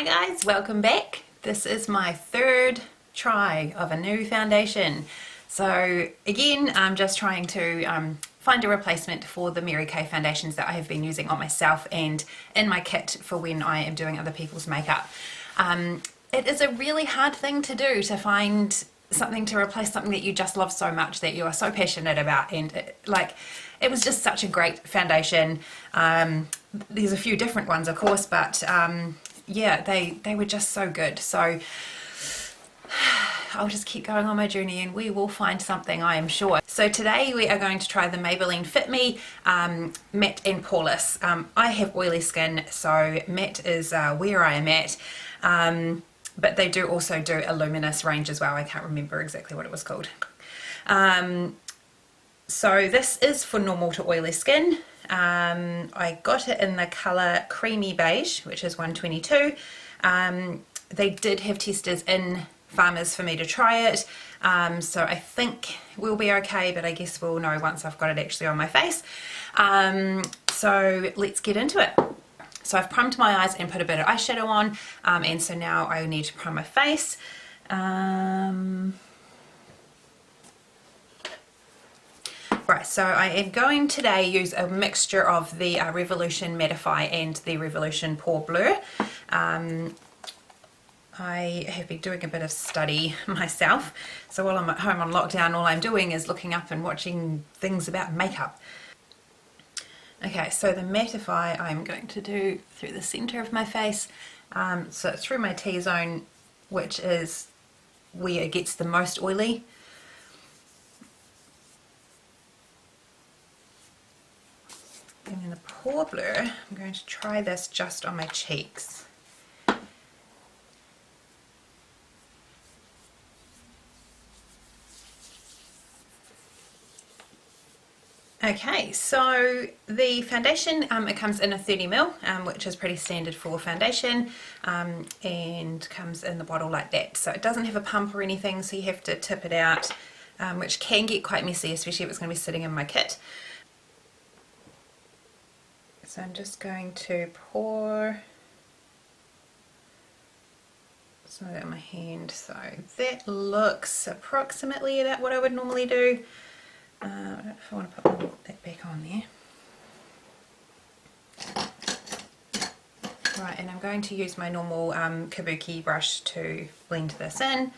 guys, welcome back. This is my third try of a new foundation. So again, I'm just trying to find a replacement for the Mary Kay foundations that I have been using on myself and in my kit for when I am doing other people's makeup. It is a really hard thing to do, to find something to replace something that you just love so much, that you are so passionate about, and it was just such a great foundation. There's a few different ones of course, but yeah, they were just so good. So I'll just keep going on my journey and we will find something, I am sure. So today we are going to try the Maybelline Fit Me Matte and Poreless. I have oily skin, so matte is where I am at. But they do also do a luminous range as well. I can't remember exactly what it was called. So this is for normal to oily skin. I got it in the colour Creamy Beige, which is 122. They did have testers in Farmers for me to try it, so I think we'll be okay, but I guess we'll know once I've got it actually on my face. So let's get into it. So I've primed my eyes and put a bit of eyeshadow on, and so now I need to prime my face. Right, so I am going today use a mixture of the Revolution Mattify and the Revolution Pore Blur. I have been doing a bit of study myself, so while I'm at home on lockdown, all I'm doing is looking up and watching things about makeup. Okay, so the Mattify I'm going to do through the centre of my face, so it's through my T-zone, which is where it gets the most oily. And then the Pore Blur, I'm going to try this just on my cheeks. Okay, so the foundation, it comes in a 30ml, which is pretty standard for foundation, and comes in the bottle like that. So it doesn't have a pump or anything, so you have to tip it out, which can get quite messy, especially if it's going to be sitting in my kit. So I'm just going to pour some of it on my hand. So that looks approximately about what I would normally do. I don't know if I want to put that back on there. Right, and I'm going to use my normal kabuki brush to blend this in.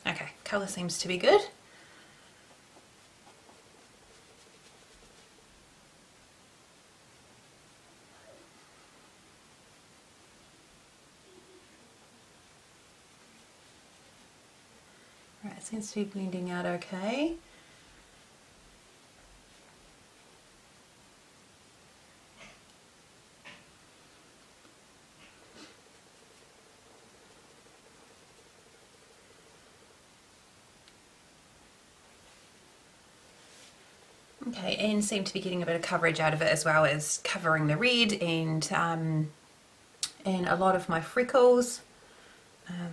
Okay, colour seems to be good. Right, it seems to be blending out okay. Okay, and seem to be getting a bit of coverage out of it as well, as covering the red and a lot of my freckles.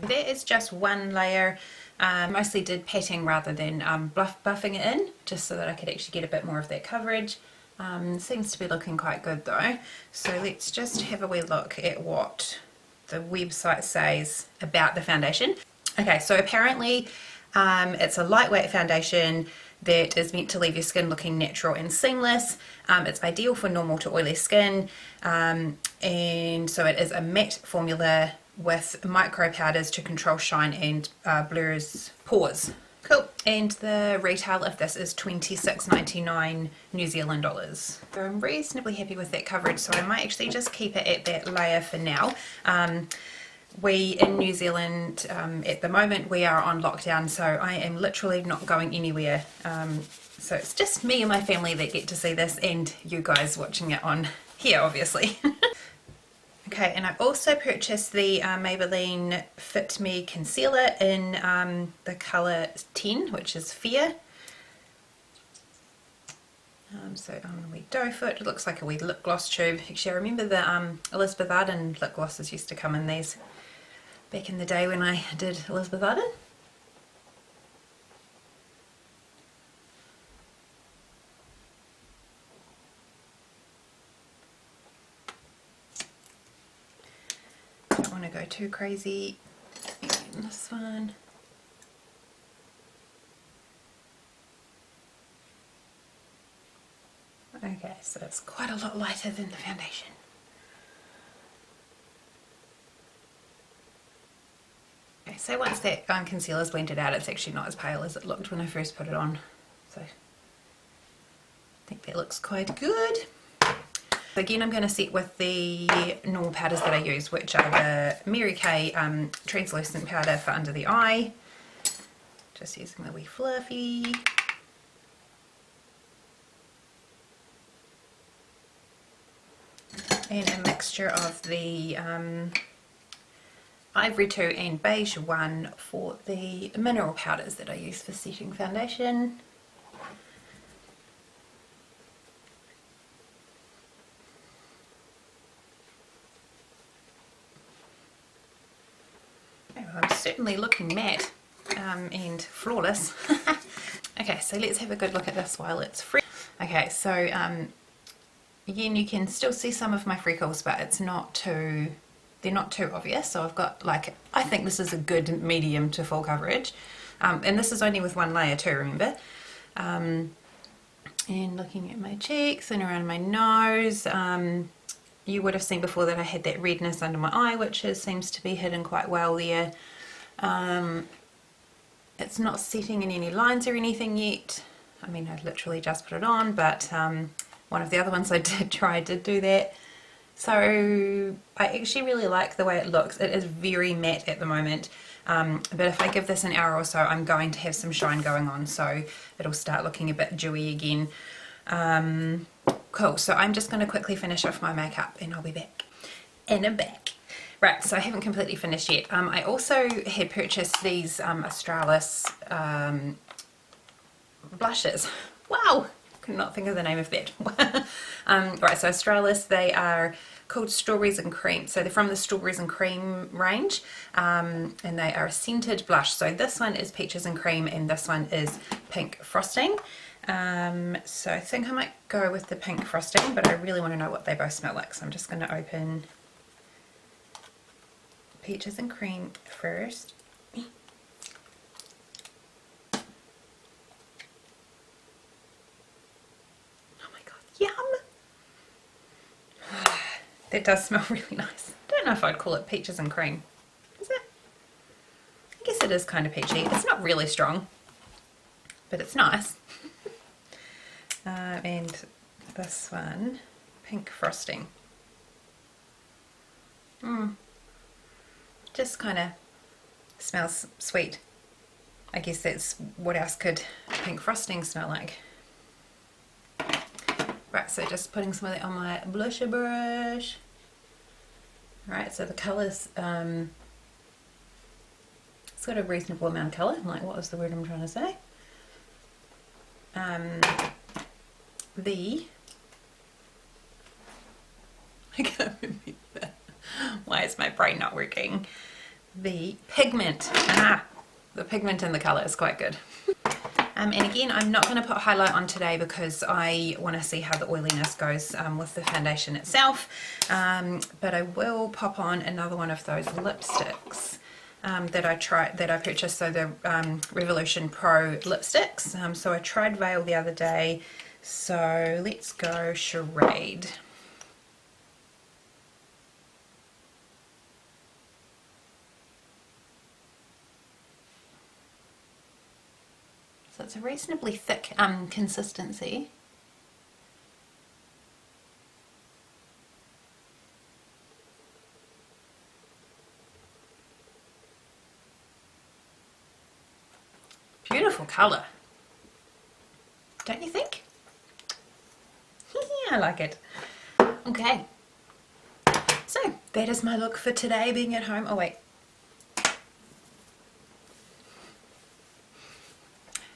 That is just one layer. Mostly did patting rather than buffing it in, just so that I could actually get a bit more of that coverage. Seems to be looking quite good though. So let's just have a wee look at what the website says about the foundation. Okay, so apparently it's a lightweight foundation that is meant to leave your skin looking natural and seamless. It's ideal for normal to oily skin, and so it is a matte formula with micro powders to control shine and blurs pores. Cool. And the retail of this is $26.99 New Zealand dollars. So I'm reasonably happy with that coverage, so I might actually just keep it at that layer for now. We in New Zealand at the moment, we are on lockdown, so I am literally not going anywhere. So it's just me and my family that get to see this, and you guys watching it on here obviously. Okay, and I've also purchased the Maybelline Fit Me Concealer in the colour 10, which is Fair. So on a wee doe foot, it looks like a wee lip gloss tube. Actually, I remember the Elizabeth Arden lip glosses used to come in these back in the day when I did Elizabeth Arden. want to go too crazy. And this one. Okay, so it's quite a lot lighter than the foundation. Okay, so once that concealer's blended out, it's actually not as pale as it looked when I first put it on. So I think that looks quite good. Again, I'm going to set with the normal powders that I use, which are the Mary Kay translucent powder for under the eye. Just using the wee fluffy. And a mixture of the Ivory 2 and Beige 1 for the mineral powders that I use for setting foundation. I'm certainly looking matte and flawless. Okay, so let's have a good look at this while it's fresh. Okay, so again, you can still see some of my freckles, but it's not too, they're not too obvious. So I've got like, I think this is a good medium to full coverage. And this is only with one layer too, remember? And looking at my cheeks and around my nose, you would have seen before that I had that redness under my eye, which seems to be hidden quite well there. It's not setting in any lines or anything yet. I mean, I've literally just put it on, but one of the other ones I did try did do that. So I actually really like the way it looks. It is very matte at the moment, but if I give this an hour or so, I'm going to have some shine going on, so it'll start looking a bit dewy again. Cool, so I'm just going to quickly finish off my makeup and I'll be back. And I'm back. Right, so I haven't completely finished yet. I also had purchased these Australis blushes. Wow, could not think of the name of that. Right, so Australis, they are called Strawberries and Cream. So they're from the Strawberries and Cream range, and they are a scented blush. So this one is Peaches and Cream and this one is Pink Frosting. So I think I might go with the Pink Frosting, but I really want to know what they both smell like. So I'm just going to open Peaches and Cream first. Yum! That does smell really nice. I don't know if I'd call it peaches and cream. Is it? I guess it is kind of peachy. It's not really strong, but it's nice. And this one, Pink Frosting. Just kind of smells sweet. I guess that's what else could Pink Frosting smell like. Right, so just putting some of that on my blusher brush. Right, so the colours, it's got a reasonable amount of colour. Like, what was the word I'm trying to say? I can't remember. Why is my brain not working? The pigment. The pigment in the colour is quite good. And again, I'm not going to put highlight on today because I want to see how the oiliness goes with the foundation itself. But I will pop on another one of those lipsticks that I purchased. So the Revolution Pro lipsticks. So I tried Veil the other day. So let's go Charade. So it's a reasonably thick consistency. Beautiful colour, don't you think? I like it. Okay, so that is my look for today, being at home. Oh wait.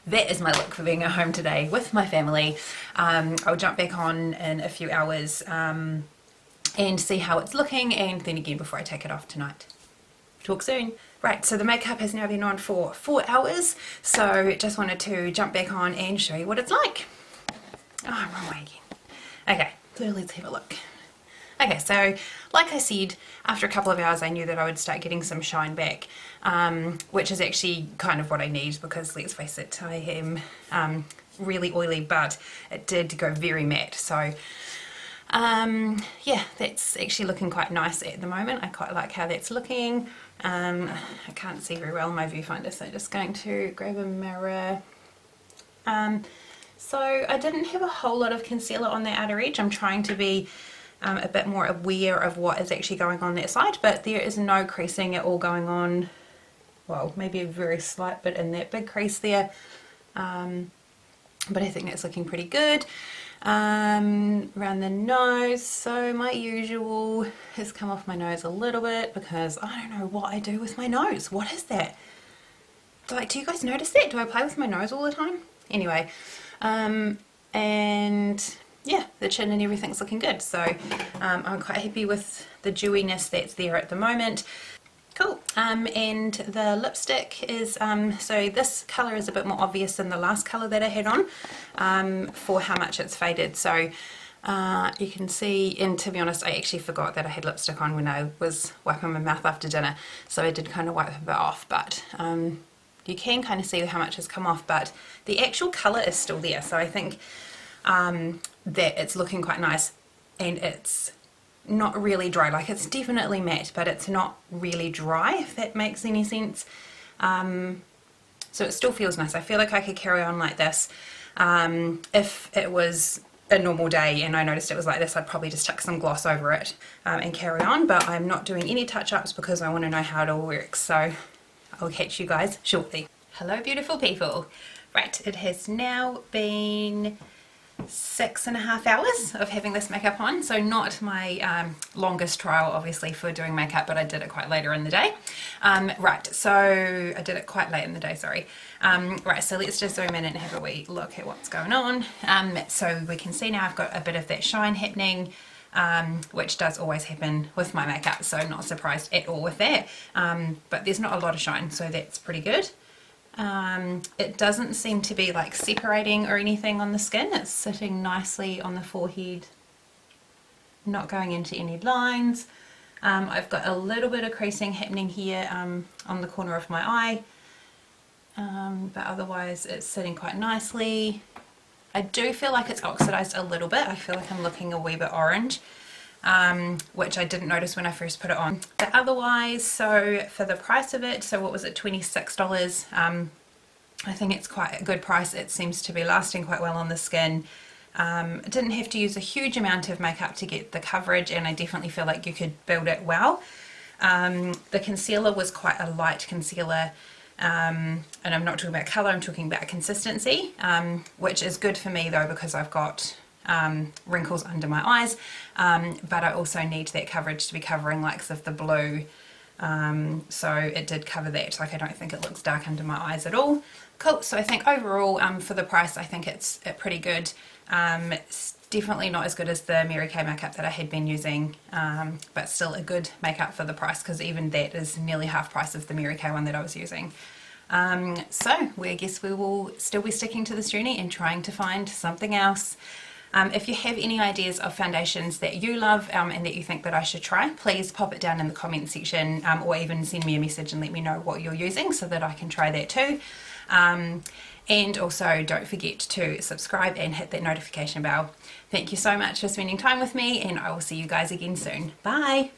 That is my look for being at home today with my family. I'll jump back on in a few hours and see how it's looking, and then again before I take it off tonight. Talk soon. Right, so the makeup has now been on for 4 hours, so just wanted to jump back on and show you what it's like. Oh, wrong way again. Okay, so let's have a look. Okay, so like I said, after a couple of hours I knew that I would start getting some shine back, which is actually kind of what I need because let's face it, I am really oily, but it did go very matte. So yeah, that's actually looking quite nice at the moment. I quite like how that's looking. I can't see very well in my viewfinder, so I'm just going to grab a mirror. So I didn't have a whole lot of concealer on the outer edge. I'm trying to be a bit more aware of what is actually going on that side, but there is no creasing at all going on. Well, maybe a very slight bit in that big crease there, but I think that's looking pretty good. Around the nose, so my usual has come off my nose a little bit because I don't know what I do with my nose. What is that? Like, do you guys notice that? Do I play with my nose all the time? Anyway, and yeah, the chin and everything's looking good, so I'm quite happy with the dewiness that's there at the moment. Cool. And the lipstick is, so this colour is a bit more obvious than the last colour that I had on, for how much it's faded. So you can see, and to be honest, I actually forgot that I had lipstick on when I was wiping my mouth after dinner, so I did kind of wipe a bit off, but you can kind of see how much has come off, but the actual colour is still there, so I think that it's looking quite nice, and it's not really dry. Like, it's definitely matte, but it's not really dry, if that makes any sense. So it still feels nice. I feel like I could carry on like this. If it was a normal day and I noticed it was like this, I'd probably just chuck some gloss over it and carry on, but I'm not doing any touch-ups because I want to know how it all works, so I'll catch you guys shortly. Hello beautiful people. Right, it has now been 6.5 hours of having this makeup on, so not my longest trial obviously for doing makeup, but I did it quite later in the day. Right, so I did it quite late in the day, sorry. Right, so let's just zoom in and have a wee look at what's going on. So we can see now I've got a bit of that shine happening, which does always happen with my makeup, so I'm not surprised at all with that, but there's not a lot of shine, so that's pretty good. It doesn't seem to be like separating or anything on the skin. It's sitting nicely on the forehead, not going into any lines. I've got a little bit of creasing happening here on the corner of my eye, but otherwise it's sitting quite nicely. I do feel like it's oxidized a little bit. I feel like I'm looking a wee bit orange, which I didn't notice when I first put it on. But otherwise, so for the price of it, so what was it, $26? I think it's quite a good price. It seems to be lasting quite well on the skin. I didn't have to use a huge amount of makeup to get the coverage, and I definitely feel like you could build it well. The concealer was quite a light concealer, and I'm not talking about colour, I'm talking about consistency, which is good for me though because I've got wrinkles under my eyes, but I also need that coverage to be covering likes of the blue, so it did cover that. Like, I don't think it looks dark under my eyes at all. Cool, so I think overall for the price I think it's pretty good. It's definitely not as good as the Mary Kay makeup that I had been using, but still a good makeup for the price, because even that is nearly half price of the Mary Kay one that I was using. So I guess we will still be sticking to this journey and trying to find something else. If you have any ideas of foundations that you love and that you think that I should try, please pop it down in the comment section, or even send me a message and let me know what you're using so that I can try that too. And also don't forget to subscribe and hit that notification bell. Thank you so much for spending time with me, and I will see you guys again soon. Bye!